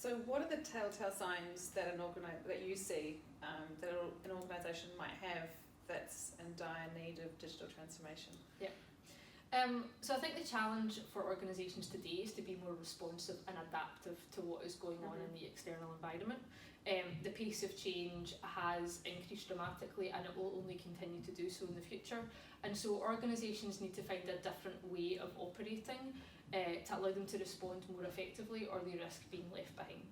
So what are the telltale signs that that you see that an organisation might have that's in dire need of digital transformation? Yeah. So I think the challenge for organisations today is to be more responsive and adaptive to what is going on in the external environment. The pace of change has increased dramatically and it will only continue to do so in the future. And so organisations need to find a different way of operating to allow them to respond more effectively, or they risk being left behind.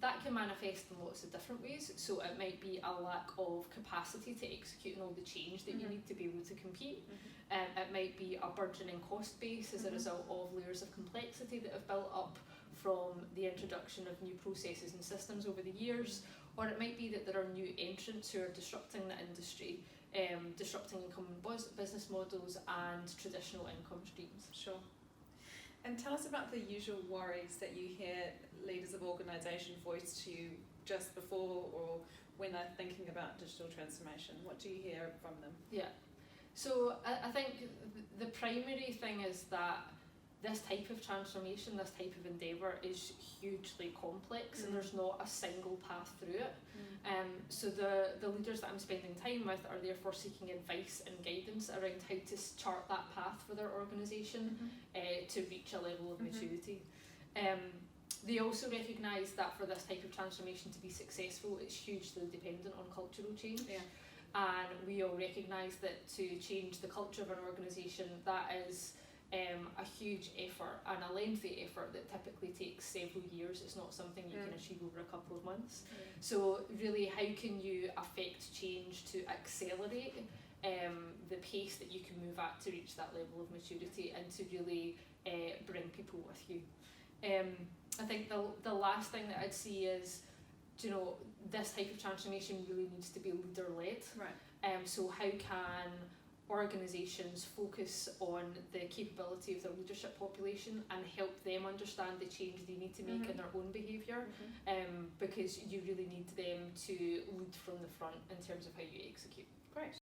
That can manifest in lots of different ways. So it might be a lack of capacity to execute on all the change that you need to be able to compete. It might be a burgeoning cost base as a result of layers of complexity that have built up from the introduction of new processes and systems over the years, or it might be that there are new entrants who are disrupting the industry, disrupting incumbent business models and traditional income streams. Sure. And tell us about the usual worries that you hear leaders of organisations voice to you just before or when they're thinking about digital transformation. What do you hear from them? Yeah. So I think the primary thing is that this type of transformation, this type of endeavour is hugely complex and there's not a single path through it. So the leaders that I'm spending time with are therefore seeking advice and guidance around how to chart that path for their organisation to reach a level of maturity. They also recognise that for this type of transformation to be successful, it's hugely dependent on cultural change. And we all recognise that to change the culture of an organisation, that is a huge effort and a lengthy effort that typically takes several years. It's not something you can achieve over a couple of months. So really, how can you affect change to accelerate the pace that you can move at to reach that level of maturity and to really bring people with you? I think the last thing that I'd see is, this type of transformation really needs to be leader-led. So how can organisations focus on the capability of their leadership population and help them understand the change they need to make in their own behaviour, because you really need them to lead from the front in terms of how you execute. Great.